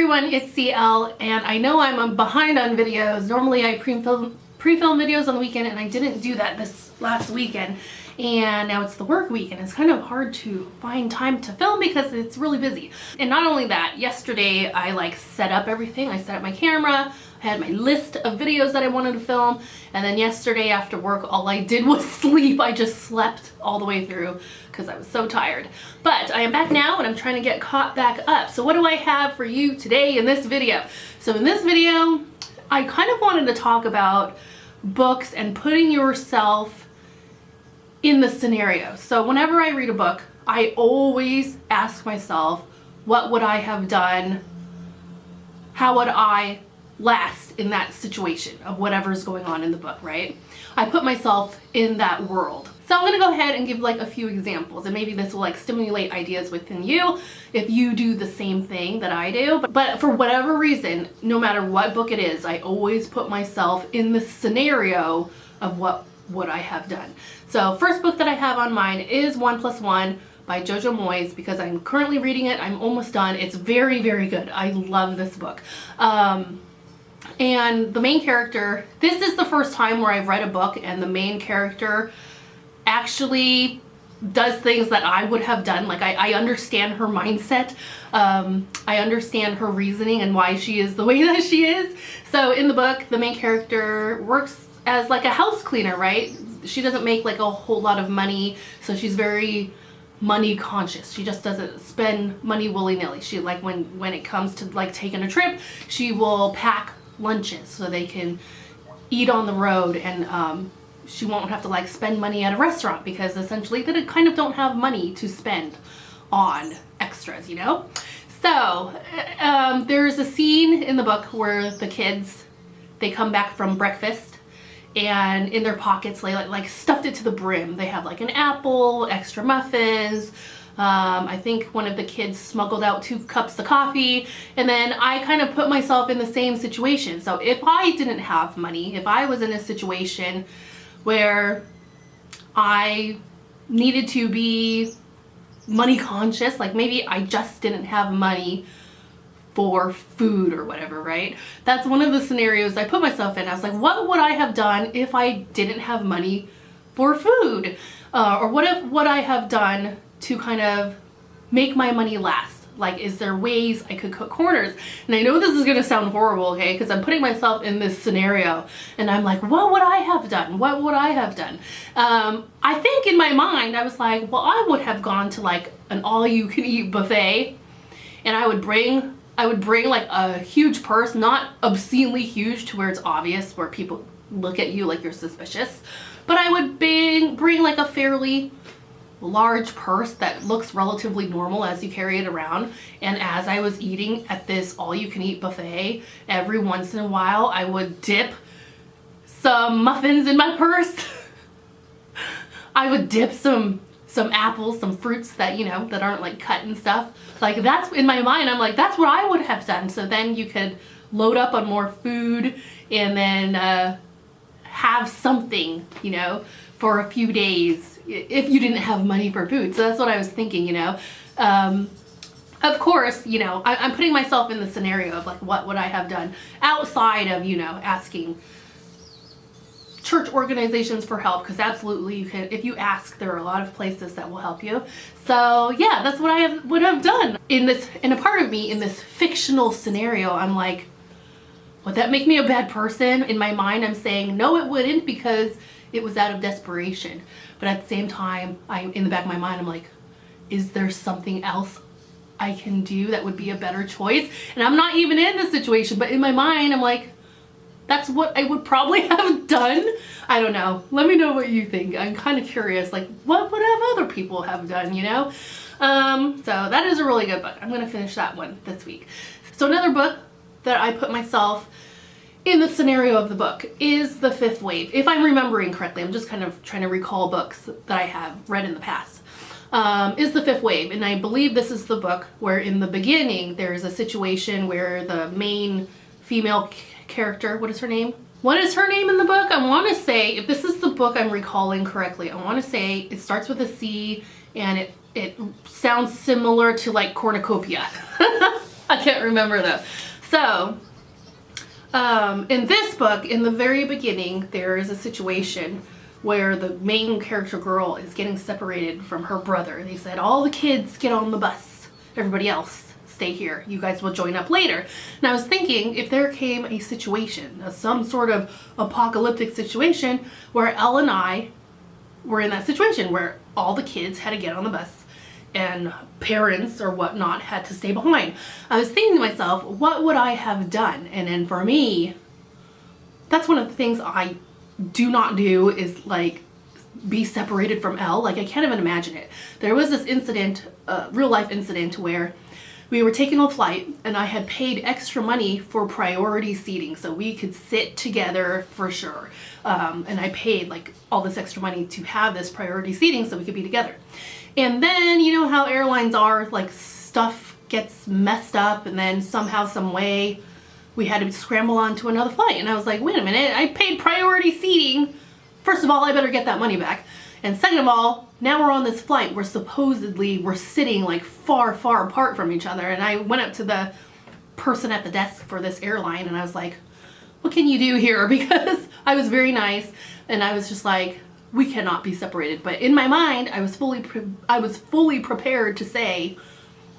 everyone, it's CL, and I know I'm behind on videos. Normally I pre-film videos on the weekend, and I didn't do that this last weekend. And now it's the work week, and it's kind of hard to find time to film because it's really busy. And not only that, yesterday I like set up everything. I set up my camera, I had my list of videos that I wanted to film, and then yesterday after work all I did was sleep. I just slept all the way through because I was so tired. But I am back now and I'm trying to get caught back up. So what do I have for you today in this video? So in this video, I kind of wanted to talk about books and putting yourself in the scenario. So whenever I read a book, I always ask myself, what would I have done? How would I last in that situation of whatever's going on in the book, right? I put myself in that world. So I'm gonna go ahead and give like a few examples, and maybe this will like stimulate ideas within you if you do the same thing that I do. But for whatever reason, no matter what book it is, I always put myself in the scenario of what would I have done. So first book that I have on mine is 1+1 by Jojo Moyes, because I'm currently reading it. I'm almost done. It's very, very good. I love this book. And the main character, this is the first time where I've read a book and the main character actually does things that I would have done. Like I understand her mindset. I understand her reasoning and why she is the way that she is. So in the book, the main character works as like a house cleaner, right? She doesn't make like a whole lot of money, so she's very money conscious. She just doesn't spend money willy-nilly. She like when it comes to like taking a trip, she will pack lunches so they can eat on the road, and she won't have to like spend money at a restaurant because essentially they kind of don't have money to spend on extras, you know? So there's a scene in the book where the kids, they come back from breakfast, and in their pockets they like stuffed it to the brim. They have like an apple, extra muffins. I think one of the kids smuggled out 2 cups of coffee, and then I kind of put myself in the same situation. So if I didn't have money, if I was in a situation where I needed to be money conscious, like maybe I just didn't have money for food or whatever, right? That's one of the scenarios I put myself in. I was like, what would I have done if I didn't have money for food? Or what would I have done to kind of make my money last? Like, is there ways I could cut corners? And I know this is gonna sound horrible, okay? Because I'm putting myself in this scenario and I'm like, what would I have done? What would I have done? I think in my mind, I was like, well, I would have gone to like an all-you-can-eat buffet, and I would bring like a huge purse, not obscenely huge to where it's obvious, where people look at you like you're suspicious, but I would bring like a fairly large purse that looks relatively normal as you carry it around. And as I was eating at this all-you-can-eat buffet, every once in a while I would dip some muffins in my purse. I would dip some apples, some fruits that, you know, that aren't like cut and stuff. Like that's in my mind, I'm like, that's what I would have done. So then you could load up on more food and then have something, you know, for a few days if you didn't have money for food. So that's what I was thinking, you know. Of course, you know, I'm putting myself in the scenario of like, what would I have done outside of, you know, asking church organizations for help, because absolutely you can. If you ask, there are a lot of places that will help you. So yeah, that's what I would have done. In a part of me in this fictional scenario, I'm like, would that make me a bad person? In my mind, I'm saying no, it wouldn't, because it was out of desperation. But at the same time, in the back of my mind, I'm like, is there something else I can do that would be a better choice? And I'm not even in this situation, but in my mind, I'm like, that's what I would probably have done. I don't know. Let me know what you think. I'm kind of curious, like, what would have other people have done, you know? So that is a really good book. I'm gonna finish that one this week. So another book that I put myself in the scenario of the book is The Fifth Wave. If I'm remembering correctly, I'm just kind of trying to recall books that I have read in the past. Is The Fifth Wave, and I believe this is the book where in the beginning there's a situation where the main female character, what is her name? What is her name in the book? I want to say, if this is the book I'm recalling correctly, I want to say it starts with a C and it sounds similar to like cornucopia. I can't remember though. So, in this book, in the very beginning, there is a situation where the main character girl is getting separated from her brother. They said, all the kids get on the bus. Everybody else, stay here. You guys will join up later. And I was thinking, if there came a situation, some sort of apocalyptic situation, where Elle and I were in that situation, where all the kids had to get on the bus and parents or whatnot had to stay behind. I was thinking to myself, what would I have done? And then for me, that's one of the things I do not do, is like be separated from Elle. Like, I can't even imagine it. There was this incident, real life incident, where we were taking a flight and I had paid extra money for priority seating so we could sit together for sure. And I paid like all this extra money to have this priority seating so we could be together. And then, you know how airlines are, like stuff gets messed up and then somehow, some way, we had to scramble onto another flight. And I was like, wait a minute, I paid priority seating. First of all, I better get that money back. And second of all, now we're on this flight where supposedly we're sitting like far, far apart from each other. And I went up to the person at the desk for this airline and I was like, what can you do here? Because I was very nice and I was just like, we cannot be separated. But in my mind, I was fully prepared to say,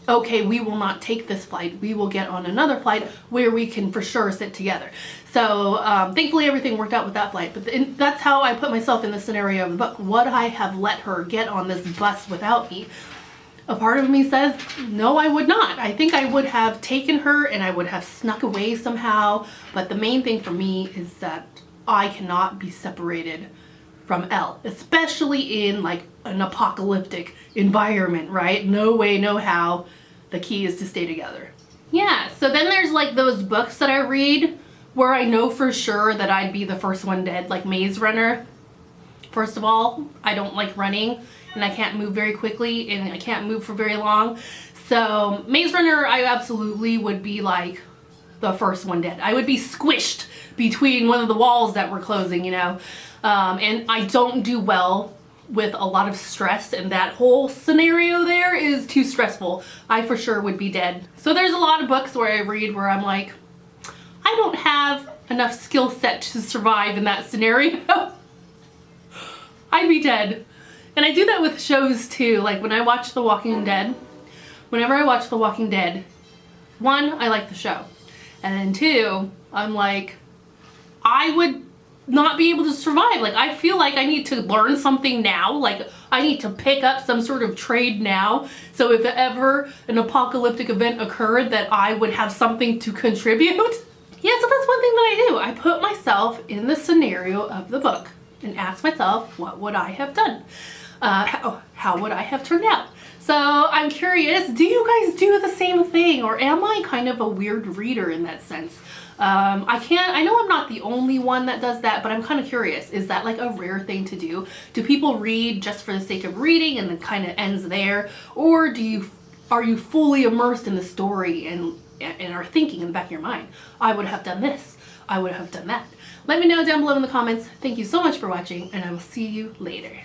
okay, we will not take this flight. We will get on another flight where we can for sure sit together. So thankfully everything worked out with that flight. But that's how I put myself in the scenario of the book. Would I have let her get on this bus without me? A part of me says, no, I would not. I think I would have taken her and I would have snuck away somehow. But the main thing for me is that I cannot be separated from Elle, especially in like an apocalyptic environment, right? No way, no how. The key is to stay together. Yeah, so then there's like those books that I read where I know for sure that I'd be the first one dead, like Maze Runner. First of all, I don't like running and I can't move very quickly and I can't move for very long. So Maze Runner, I absolutely would be like the first one dead. I would be squished between one of the walls that were closing, you know. And I don't do well with a lot of stress, and that whole scenario there is too stressful. I for sure would be dead. So there's a lot of books where I read where I'm like, I don't have enough skill set to survive in that scenario. I'd be dead. And I do that with shows too. Like when I watch The Walking Dead, whenever I watch The Walking Dead, one, I like the show. And then two, I'm like, I would not be able to survive. Like, I feel like I need to learn something now. Like, I need to pick up some sort of trade now. So if ever an apocalyptic event occurred, that I would have something to contribute. Yeah, so that's one thing that I do. I put myself in the scenario of the book and ask myself, what would I have done? How would I have turned out? So I'm curious, do you guys do the same thing? Or am I kind of a weird reader in that sense? I know I'm not the only one that does that, but I'm kind of curious. Is that like a rare thing to do? Do people read just for the sake of reading and then kind of ends there? Or are you fully immersed in the story and are thinking in the back of your mind, I would have done this, I would have done that? Let me know down below in the comments. Thank you so much for watching, and I will see you later.